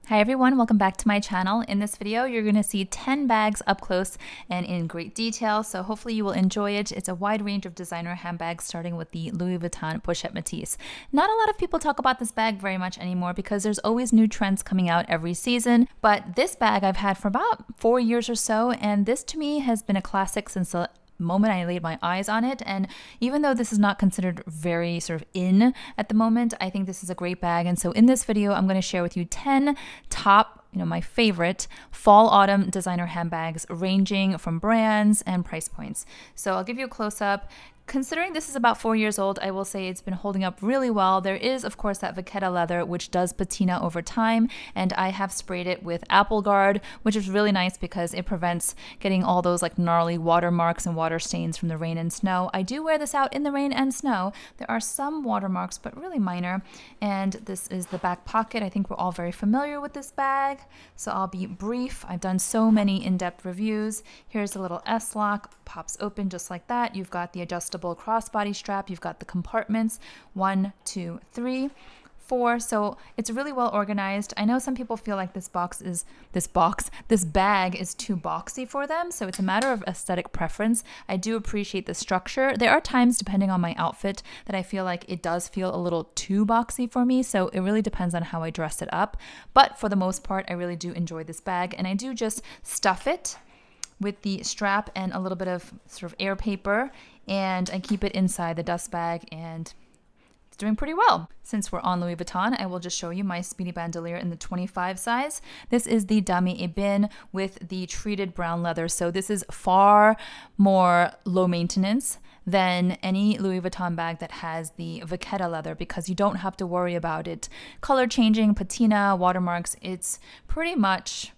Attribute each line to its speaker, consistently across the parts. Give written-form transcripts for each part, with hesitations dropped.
Speaker 1: Hi everyone, welcome back to my channel. In this video, you're going to see 10 bags up close and in great detail, so hopefully you will enjoy it. It's a wide range of designer handbags starting with the Louis Vuitton Pochette Métis. Not a lot of people talk about this bag very much anymore because there's always new trends coming out every season, but this bag I've had for about 4 years or so, and this to me has been a classic since the moment I laid my eyes on it. And even though this is not considered very sort of in at the moment, I think this is a great bag. And so in this video, I'm going to share with you 10 top, my favorite fall autumn designer handbags ranging from brands and price points. So I'll give you a close up. Considering this is about 4 years old, I will say it's been holding up really well. There is, of course, that vachetta leather, which does patina over time, and I have sprayed it with Apple Guard, which is really nice because it prevents getting all those like gnarly watermarks and water stains from the rain and snow. I do wear this out in the rain and snow. There are some watermarks, but really minor, and this is the back pocket. I think we're all very familiar with this bag, so I'll be brief. I've done so many in-depth reviews. Here's a little S-lock, pops open just like that. You've got the adjustable crossbody strap. You've got the compartments 1, 2, 3, 4. So it's really well organized. I know some people feel like this bag is too boxy for them. So it's a matter of aesthetic preference. I do appreciate the structure. There are times, depending on my outfit, that I feel like it does feel a little too boxy for me. So it really depends on how I dress it up. But for the most part, I really do enjoy this bag, and I do just stuff it with the strap and a little bit of sort of air paper, and I keep it inside the dust bag, and it's doing pretty well. Since we're on Louis Vuitton, I will just show you my Speedy Bandolier in the 25 size. This is the Dame Ebene with the treated brown leather, so this is far more low maintenance than any Louis Vuitton bag that has the vachetta leather, because you don't have to worry about it color changing, patina, watermarks. It's pretty much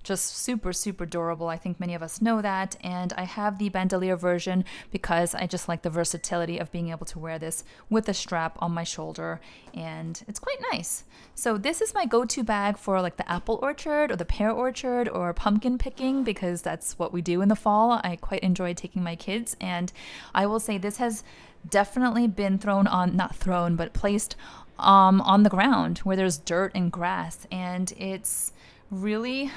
Speaker 1: just super, super durable. I think many of us know that. And I have the bandolier version because I just like the versatility of being able to wear this with a strap on my shoulder. And it's quite nice. So this is my go-to bag for like the apple orchard or the pear orchard or pumpkin picking, because that's what we do in the fall. I quite enjoy taking my kids. And I will say this has definitely been placed on the ground where there's dirt and grass. And it's really,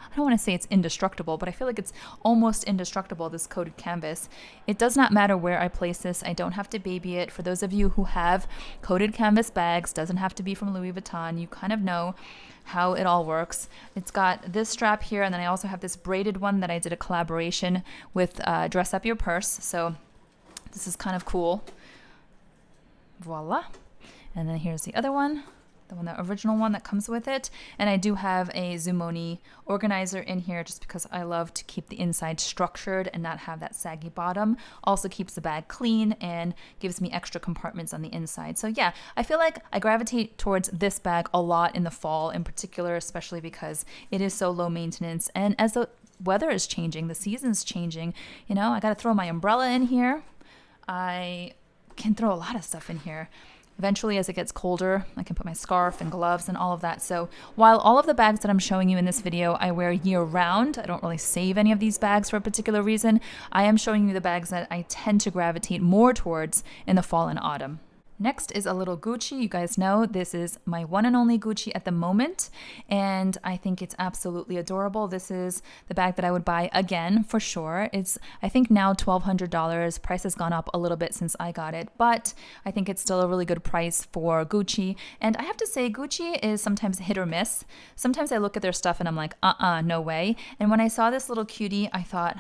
Speaker 1: I don't want to say it's indestructible, but I feel like it's almost indestructible, this coated canvas. It does not matter where I place this. I don't have to baby it. For those of you who have coated canvas bags, doesn't have to be from Louis Vuitton. You kind of know how it all works. It's got this strap here, and then I also have this braided one that I did a collaboration with Dress Up Your Purse. So this is kind of cool. Voila. And then here's the other one. The original one that comes with it. And I do have a ZOOMONI organizer in here just because I love to keep the inside structured and not have that saggy bottom. Also keeps the bag clean and gives me extra compartments on the inside. So yeah, I feel like I gravitate towards this bag a lot in the fall in particular, especially because it is so low maintenance. And as the weather is changing, the season's changing, I got to throw my umbrella in here. I can throw a lot of stuff in here. Eventually, as it gets colder, I can put my scarf and gloves and all of that. So while all of the bags that I'm showing you in this video I wear year round, I don't really save any of these bags for a particular reason. I am showing you the bags that I tend to gravitate more towards in the fall and autumn. Next is a little Gucci. You guys know this is my one and only Gucci at the moment, and I think it's absolutely adorable. This is the bag that I would buy again for sure. It's, I think now $1,200. Price has gone up a little bit since I got it, but I think it's still a really good price for Gucci. And I have to say, Gucci is sometimes hit or miss. Sometimes I look at their stuff and I'm like, no way. And when I saw this little cutie, I thought,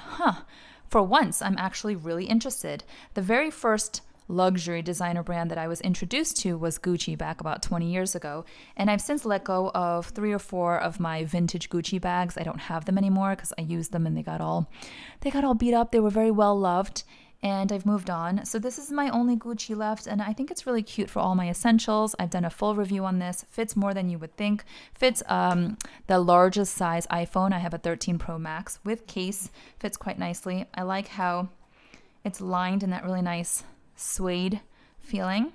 Speaker 1: for once, I'm actually really interested. The very first luxury designer brand that I was introduced to was Gucci back about 20 years ago. And I've since let go of 3 or 4 of my vintage Gucci bags. I don't have them anymore because I used them and they got all beat up. They were very well loved, and I've moved on. So this is my only Gucci left, and I think it's really cute for all my essentials. I've done a full review on this. Fits more than you would think. Fits the largest size iPhone. I have a 13 Pro Max with case. Fits quite nicely. I like how it's lined in that really nice suede feeling.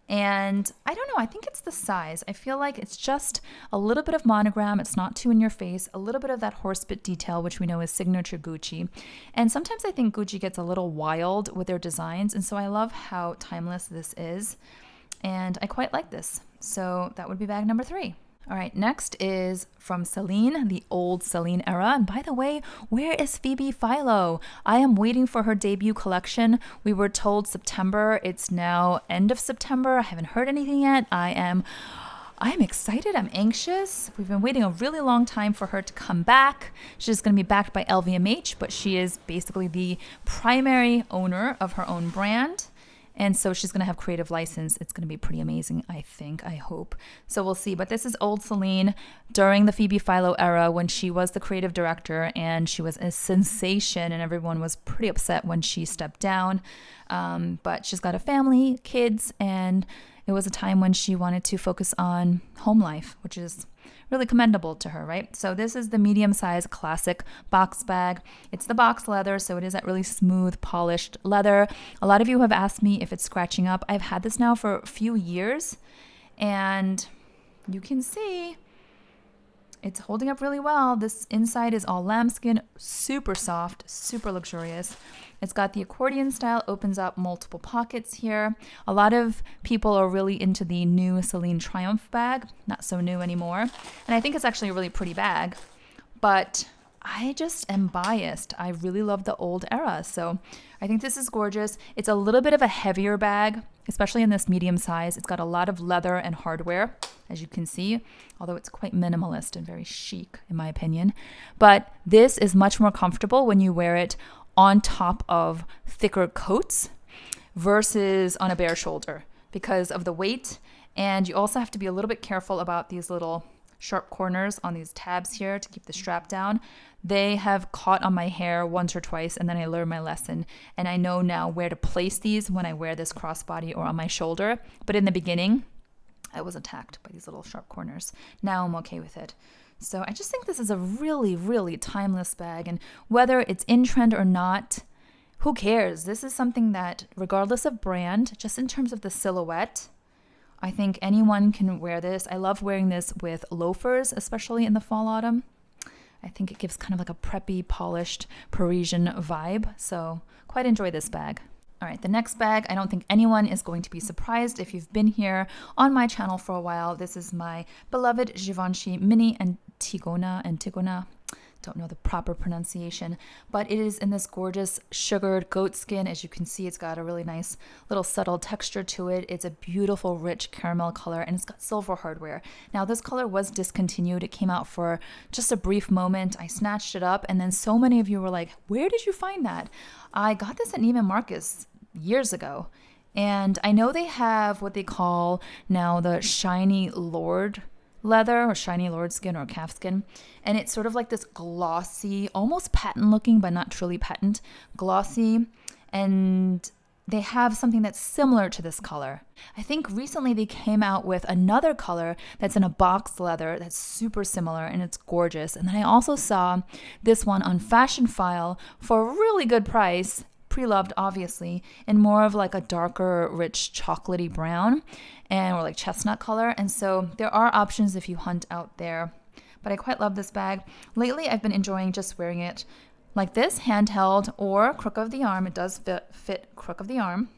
Speaker 1: And I don't know, I think it's the size. I feel like it's just a little bit of monogram. It's not too in your face. A little bit of that horse bit detail, which we know is signature Gucci. And sometimes I think Gucci gets a little wild with their designs. And so I love how timeless this is. And I quite like this. So that would be bag number 3. All right, next is from Celine, the old Celine era. And by the way, where is Phoebe Philo? I am waiting for her debut collection. We were told September. It's now end of September. I haven't heard anything yet. I'm excited. I'm anxious. We've been waiting a really long time for her to come back. She's going to be backed by LVMH, but she is basically the primary owner of her own brand. And so she's going to have creative license. It's going to be pretty amazing, I think, I hope. So we'll see. But this is old Celine during the Phoebe Philo era when she was the creative director and she was a sensation and everyone was pretty upset when she stepped down. But she's got a family, kids, and it was a time when she wanted to focus on home life, which is really commendable to her, right? So this is the medium-sized classic box bag. It's the box leather, so it is that really smooth, polished leather. A lot of you have asked me if it's scratching up. I've had this now for a few years, and you can see it's holding up really well. This inside is all lambskin, super soft, super luxurious. It's got the accordion style, opens up multiple pockets here. A lot of people are really into the new Celine Triumph bag, not so new anymore. And I think it's actually a really pretty bag, but I just am biased. I really love the old era, so I think this is gorgeous. It's a little bit of a heavier bag, especially in this medium size. It's got a lot of leather and hardware, as you can see, although it's quite minimalist and very chic, in my opinion. But this is much more comfortable when you wear it on top of thicker coats versus on a bare shoulder because of the weight. And you also have to be a little bit careful about these little sharp corners on these tabs here to keep the strap down. They have caught on my hair once or twice, and then I learned my lesson. And I know now where to place these when I wear this crossbody or on my shoulder. But in the beginning, I was attacked by these little sharp corners. Now I'm okay with it. So I just think this is a really, really timeless bag. And whether it's in trend or not, who cares? This is something that, regardless of brand, just in terms of the silhouette, I think anyone can wear this. I love wearing this with loafers, especially in the fall, autumn. I think it gives kind of like a preppy, polished Parisian vibe. So quite enjoy this bag. All right, the next bag, I don't think anyone is going to be surprised if you've been here on my channel for a while. This is my beloved Givenchy Mini Antigona. Don't know the proper pronunciation, but it is in this gorgeous sugared goat skin. As you can see, it's got a really nice little subtle texture to it. It's a beautiful, rich caramel color, and it's got silver hardware. Now, this color was discontinued. It came out for just a brief moment. I snatched it up, and then so many of you were like, where did you find that? I got this at Neiman Marcus years ago, and I know they have what they call now the shiny lord leather or shiny lord skin or calf skin, and it's sort of like this glossy, almost patent looking but not truly patent, glossy, and they have something that's similar to this color. I think recently they came out with another color that's in a box leather that's super similar and it's gorgeous. And then I also saw this one on Fashion File for a really good price, pre-loved obviously, in more of like a darker, rich chocolatey brown and or like chestnut color. And so there are options if you hunt out there. But I quite love this bag. Lately I've been enjoying just wearing it like this, handheld or crook of the arm. It does fit crook of the arm.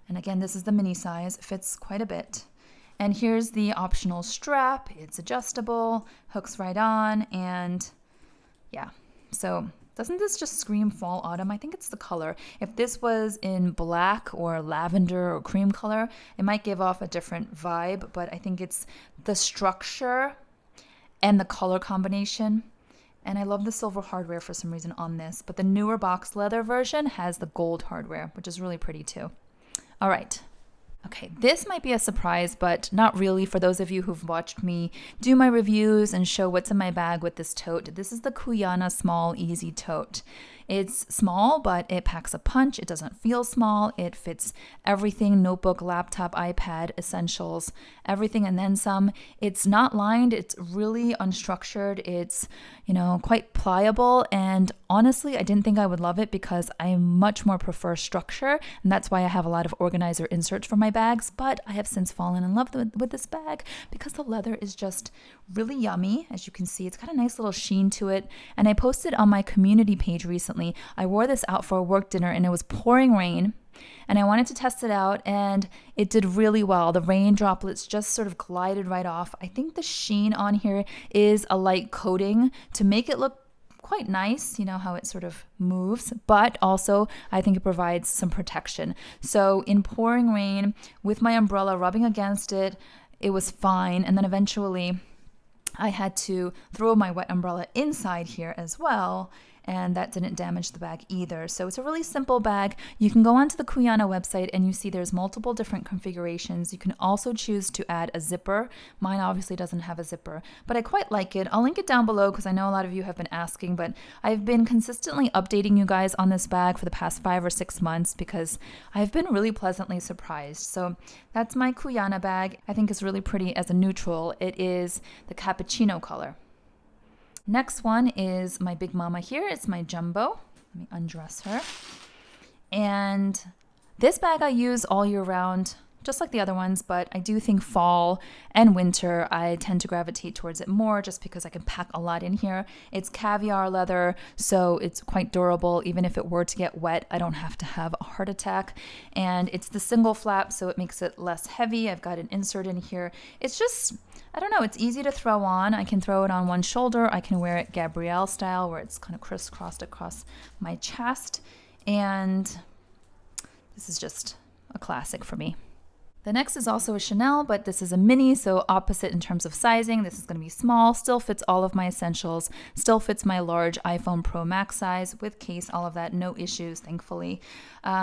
Speaker 1: And again, this is the mini size. It fits quite a bit. And here's the optional strap. It's adjustable, hooks right on, and yeah. So doesn't this just scream fall autumn? I think it's the color. If this was in black or lavender or cream color, it might give off a different vibe, but I think it's the structure and the color combination. And I love the silver hardware for some reason on this, but the newer box leather version has the gold hardware, which is really pretty too. All right. Okay, this might be a surprise, but not really for those of you who've watched me do my reviews and show what's in my bag with this tote. This is the Kuyana Small Easy Tote. It's small, but it packs a punch. It doesn't feel small. It fits everything, notebook, laptop, iPad, essentials, everything and then some. It's not lined. It's really unstructured. It's, quite pliable. And honestly, I didn't think I would love it because I much more prefer structure. And that's why I have a lot of organizer inserts for my bags. But I have since fallen in love with this bag because the leather is just really yummy. As you can see, it's got a nice little sheen to it. And I posted on my community page recently, I wore this out for a work dinner and it was pouring rain. And I wanted to test it out, and it did really well. The rain droplets just sort of glided right off. I think the sheen on here is a light coating to make it look quite nice, you know how it sort of moves, but also I think it provides some protection. So in pouring rain with my umbrella rubbing against it, it was fine. And then eventually I had to throw my wet umbrella inside here as well, and that didn't damage the bag either. So it's a really simple bag. You can go onto the Kuyana website and you see there's multiple different configurations. You can also choose to add a zipper. Mine obviously doesn't have a zipper, but I quite like it. I'll link it down below because I know a lot of you have been asking, but I've been consistently updating you guys on this bag for the past 5 or 6 months because I've been really pleasantly surprised. So that's my Kuyana bag. I think it's really pretty as a neutral. It is the cappuccino color. Next one is my big mama here. It's my jumbo. Let me undress her. And this bag I use all year round, just like the other ones, but I do think fall and winter, I tend to gravitate towards it more just because I can pack a lot in here. It's caviar leather, so it's quite durable. Even if it were to get wet, I don't have to have a heart attack. And it's the single flap, so it makes it less heavy. I've got an insert in here. It's just, I don't know, it's easy to throw on. I can throw it on one shoulder. I can wear it Gabrielle style where it's kind of crisscrossed across my chest. And this is just a classic for me. The next is also a Chanel, but this is a mini, so opposite in terms of sizing. This is going to be small, still fits all of my essentials, still fits my large iPhone Pro Max size with case, all of that, no issues, thankfully.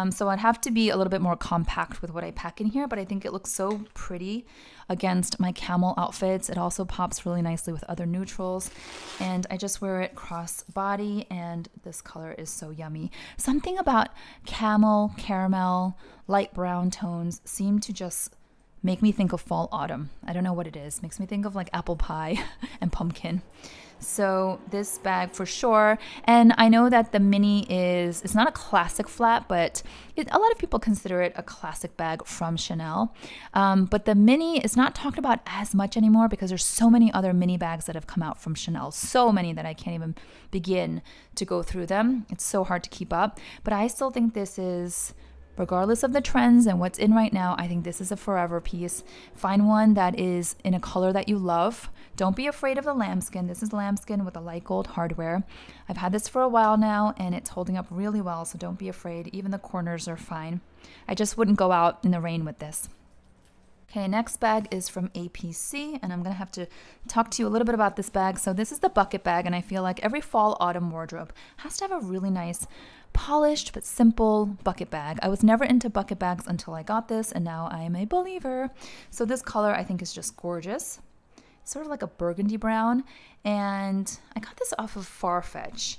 Speaker 1: So I'd have to be a little bit more compact with what I pack in here, but I think it looks so pretty against my camel outfits. It also pops really nicely with other neutrals, and I just wear it cross body, and this color is so yummy. Something about camel, caramel, light brown tones seem to just make me think of fall autumn. I don't know what it is. Makes me think of like apple pie and pumpkin. So this bag for sure. And I know that the mini it's not a classic flap, but a lot of people consider it a classic bag from Chanel. But the mini is not talked about as much anymore because there's so many other mini bags that have come out from Chanel. So many that I can't even begin to go through them. It's so hard to keep up. But I still think this is, regardless of the trends and what's in right now, I think this is a forever piece. Find one that is in a color that you love. Don't be afraid of the lambskin. This is lambskin with a light gold hardware. I've had this for a while now and it's holding up really well, so don't be afraid. Even the corners are fine. I just wouldn't go out in the rain with this. Okay, next bag is from APC, and I'm going to have to talk to you a little bit about this bag. So this is the bucket bag, and I feel like every fall autumn wardrobe has to have a really nice polished but simple bucket bag. I was never into bucket bags until I got this, and now I am a believer. So this color I think is just gorgeous. It's sort of like a burgundy brown, and I got this off of Farfetch,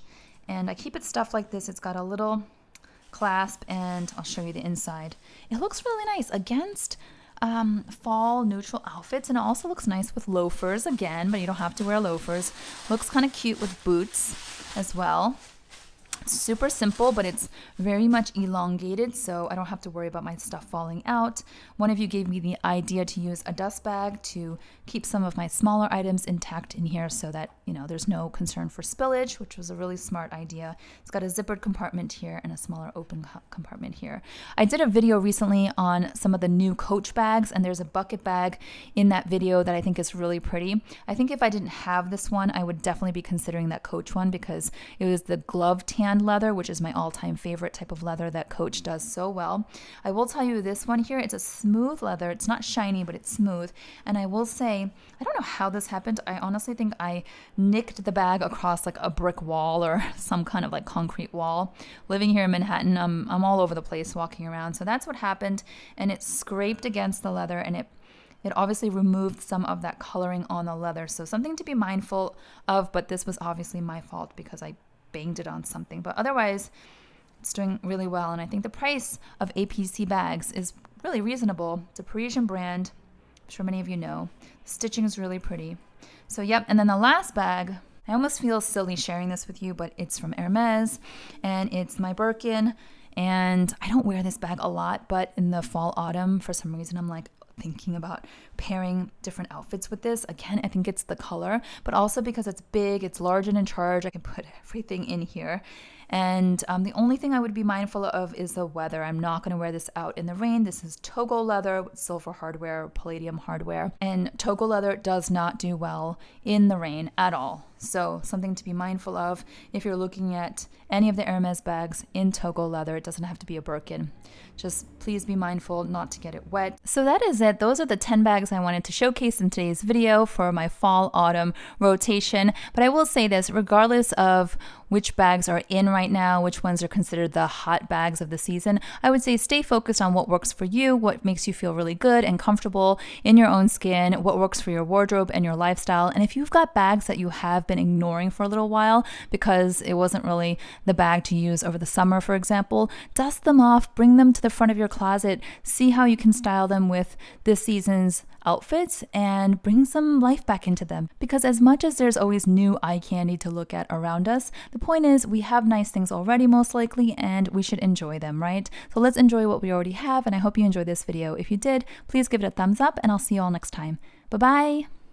Speaker 1: and I keep it stuffed like this. It's got a little clasp, and I'll show you the inside. It looks really nice against fall neutral outfits, and it also looks nice with loafers again, but you don't have to wear loafers. Looks kind of cute with boots as well. Super simple, but it's very much elongated, so I don't have to worry about my stuff falling out. One of you gave me the idea to use a dust bag to keep some of my smaller items intact in here so that, you know, there's no concern for spillage, which was a really smart idea. It's got a zippered compartment here and a smaller open compartment here. I did a video recently on some of the new Coach bags, and there's a bucket bag in that video that I think is really pretty. I think if I didn't have this one, I would definitely be considering that Coach one because it was the glove tan leather, which is my all-time favorite type of leather that Coach does so well. I will tell you this one here, it's a smooth leather. It's not shiny, but it's smooth. And I will say, I don't know how this happened. I honestly think I nicked the bag across like a brick wall or some kind of like concrete wall. Living here in Manhattan, I'm all over the place walking around. So that's what happened. And it scraped against the leather, and it obviously removed some of that coloring on the leather. So something to be mindful of, but this was obviously my fault because I banged it on something. But otherwise, it's doing really well. And I think the price of APC bags is really reasonable. It's a Parisian brand. I'm sure many of you know. The stitching is really pretty. So yep. And then the last bag, I almost feel silly sharing this with you, but it's from Hermes, and it's my Birkin. And I don't wear this bag a lot, but in the fall, autumn, for some reason, I'm like thinking about pairing different outfits with this. Again, I think it's the color, but also because it's big, it's large and in charge. I can put everything in here. And the only thing I would be mindful of is the weather. I'm not going to wear this out in the rain. This is Togo leather with silver hardware, palladium hardware, and Togo leather does not do well in the rain at all. So something to be mindful of if you're looking at any of the Hermes bags in Togo leather. It doesn't have to be a Birkin. Just please be mindful not to get it wet. So that is it. Those are the 10 bags I wanted to showcase in today's video for my fall-autumn rotation. But I will say this, regardless of which bags are in right now, which ones are considered the hot bags of the season, I would say stay focused on what works for you, what makes you feel really good and comfortable in your own skin, what works for your wardrobe and your lifestyle. And if you've got bags that you have been ignoring for a little while because it wasn't really the bag to use over the summer, for example, dust them off, bring them to the front of your closet, see how you can style them with this season's outfits and bring some life back into them. Because as much as there's always new eye candy to look at around us, the point is we have nice things already most likely and we should enjoy them, right? So let's enjoy what we already have, and I hope you enjoyed this video. If you did, please give it a thumbs up and I'll see you all next time. Bye-bye!